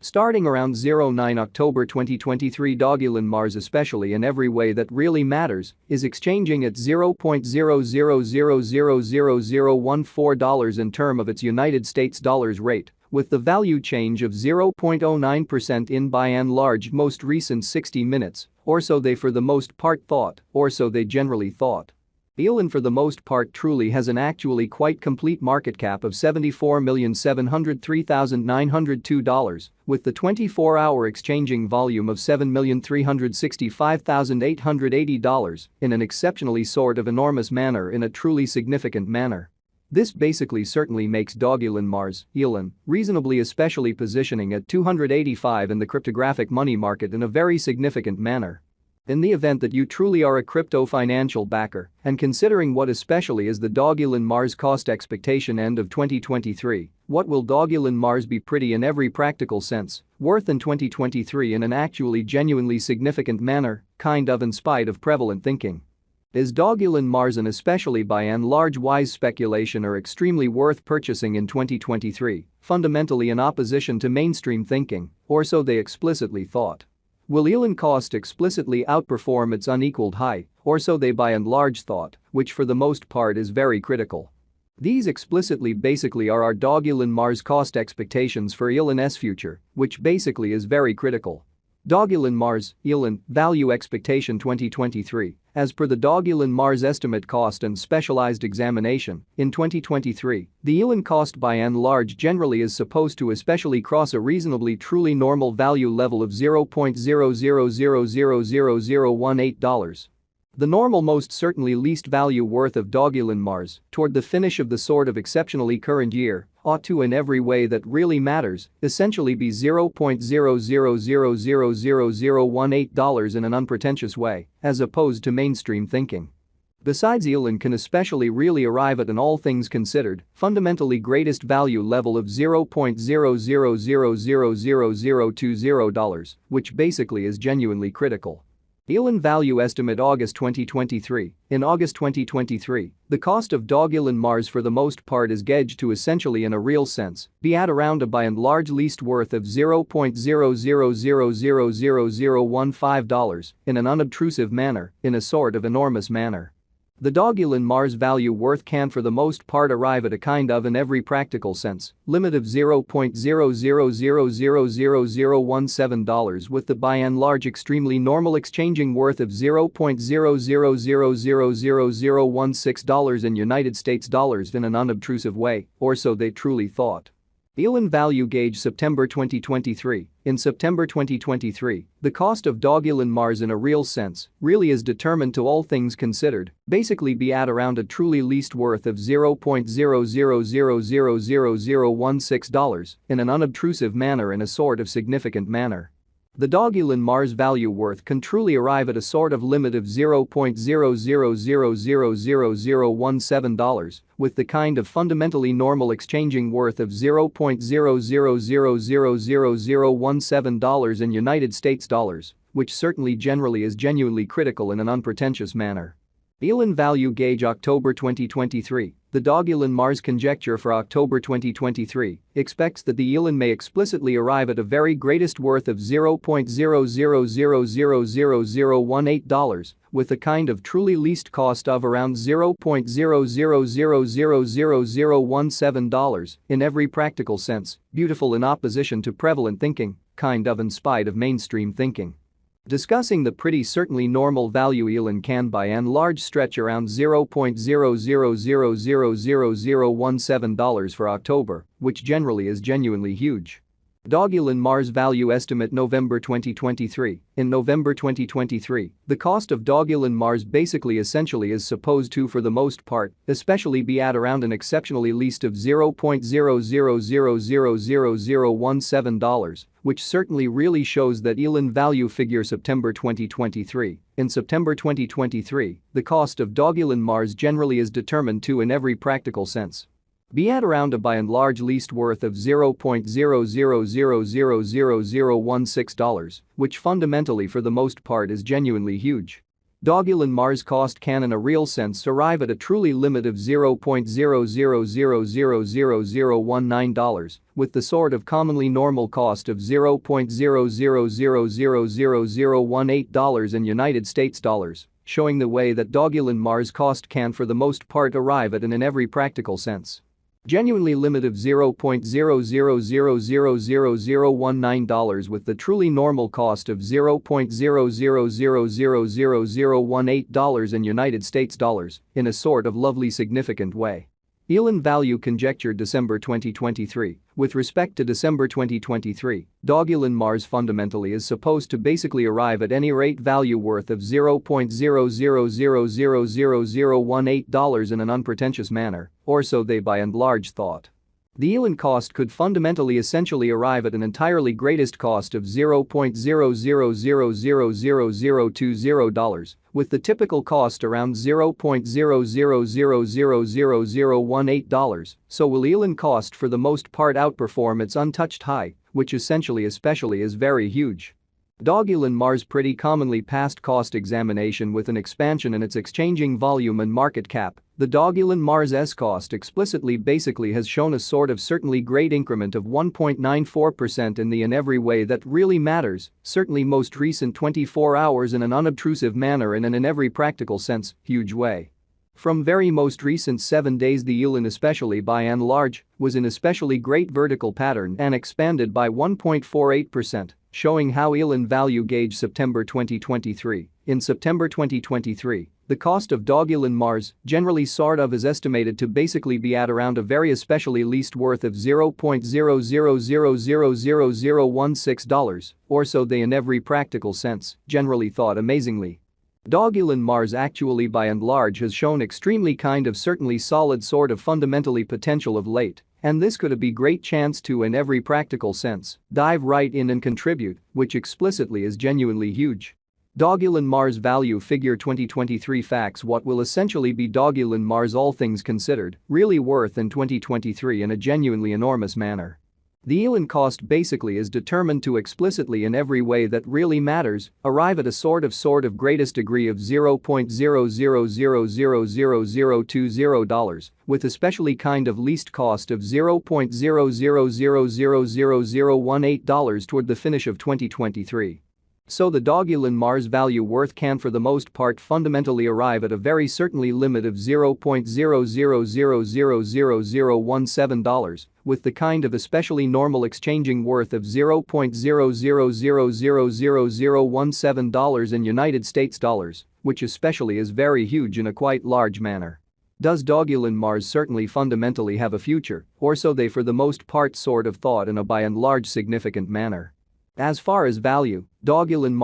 Starting around 09 October 2023, Dogelon Mars, especially in every way that really matters, is exchanging at $0.00000014 in term of its United States dollars rate, with the value change of 0.09% in by and large most recent 60 minutes, or so they for the most part thought, or so they generally thought. Elon for the most part truly has an actually quite complete market cap of $74,703,902, with the 24-hour exchanging volume of $7,365,880 in an exceptionally sort of enormous manner, in a truly significant manner. This basically certainly makes Dogelon Mars, Elon, reasonably especially positioning at 285 in the cryptographic money market in a very significant manner. In the event that you truly are a crypto financial backer, and considering what especially is the Dogelon Mars cost expectation end of 2023, what will Dogelon Mars be pretty in every practical sense, worth in 2023 in an actually genuinely significant manner, kind of in spite of prevalent thinking? Is Dogelon Mars, and especially by and large wise speculation, are extremely worth purchasing in 2023, fundamentally in opposition to mainstream thinking, or so they explicitly thought? Will Elon cost explicitly outperform its unequaled high, or so they by and large thought, which for the most part is very critical? These explicitly basically are our Dogelon Mars cost expectations for Elon's future, which basically is very critical. Dogelon Mars, Elon, value expectation 2023, as per the Dogelon Mars estimate cost and specialized examination, in 2023, the Elon cost by and large generally is supposed to especially cross a reasonably truly normal value level of $0.00000018. The normal most certainly least value worth of Dogelon Mars, toward the finish of the sort of exceptionally current year, ought to in every way that really matters, essentially be $0.00000018 in an unpretentious way, as opposed to mainstream thinking. Besides, Elon can especially really arrive at an all things considered, fundamentally greatest value level of $0.00000020, which basically is genuinely critical. Elon value estimate August 2023. In August 2023, the cost of Dogelon Mars for the most part is gauged to essentially in a real sense be at around a by and large least worth of $0.00000015 in an unobtrusive manner, in a sort of enormous manner. The Dogelon Mars value worth can for the most part arrive at a kind of in every practical sense limit of $0.00000017, with the by and large extremely normal exchanging worth of $0.00000016 in United States dollars in an unobtrusive way, or so they truly thought. Elon value gauge September 2023. In September 2023, the cost of Dogelon Mars in a real sense really is determined to all things considered basically be at around a truly least worth of $0.00000016 in an unobtrusive manner, in a sort of significant manner. The Dogelon Mars value worth can truly arrive at a sort of limit of $0.00000017, with the kind of fundamentally normal exchanging worth of $0.00000017 in United States dollars, which certainly generally is genuinely critical in an unpretentious manner. Elon value gauge October 2023. The Dogelon Mars conjecture for October 2023 expects that the Elon may explicitly arrive at a very greatest worth of $0.00000018, with a kind of truly least cost of around $0.00000017 in every practical sense, beautiful in opposition to prevalent thinking, kind of in spite of mainstream thinking. Discussing the pretty certainly normal value Elon can by and large stretch around $0.00000017 for October, which generally is genuinely huge. Dogelon Mars value estimate November 2023. In November 2023, the cost of Dogelon Mars basically essentially is supposed to for the most part especially be at around an exceptionally least of $0.00000017, which certainly really shows that Elon value figure September 2023. In September 2023, the cost of Dogelon Mars generally is determined to in every practical sense be at around a by and large least worth of $0.00000016, which fundamentally for the most part is genuinely huge. Dogelon Mars cost can in a real sense arrive at a truly limit of $0.00000019, with the sort of commonly normal cost of $0.00000018 in United States dollars, showing the way that Dogelon Mars cost can for the most part arrive at an in every practical sense. Genuinely limit of $0.00000019 with the truly normal cost of $0.00000018 in United States dollars, in a sort of lovely significant way. Elon value conjecture December 2023. With respect to December 2023, Dogelon Mars fundamentally is supposed to basically arrive at any rate value worth of $0.00000018 in an unpretentious manner, or so they by and large thought. The Elon cost could fundamentally essentially arrive at an entirely greatest cost of $0.00000020, with the typical cost around $0.00000018, so will Elon cost for the most part outperform its untouched high, which especially is very huge. Dogelon Mars pretty commonly passed cost examination with an expansion in its exchanging volume and market cap. The Dogelon Mars' cost explicitly basically has shown a sort of certainly great increment of 1.94% in every way that really matters, certainly most recent 24 hours in an unobtrusive manner and in every practical sense, huge way. From very most recent 7 days the Elon especially by and large was in especially great vertical pattern and expanded by 1.48%, showing how Elon value gauge September 2023. In September 2023, the cost of Dogelon Mars generally sort of is estimated to basically be at around a very especially least worth of $0.00000016, or so they in every practical sense generally thought amazingly. Dogelon Mars actually by and large has shown extremely kind of certainly solid sort of fundamentally potential of late, and this could be great chance to in every practical sense dive right in and contribute, which explicitly is genuinely huge. Dogelon Mars value figure 2023 facts. What will essentially be Dogelon Mars all things considered really worth in 2023 in a genuinely enormous manner. The Elon cost basically is determined to explicitly in every way that really matters arrive at a sort of greatest degree of $0.00000020, with especially kind of least cost of $0.00000018 toward the finish of 2023. So the Dogelon Mars value worth can for the most part fundamentally arrive at a very certainly limit of $0.00000017, with the kind of especially normal exchanging worth of $0.00000017 in United States dollars, which especially is very huge in a quite large manner. Does Dogelon Mars certainly fundamentally have a future, or so they for the most part sort of thought in a by and large significant manner? As far as value, Dogelon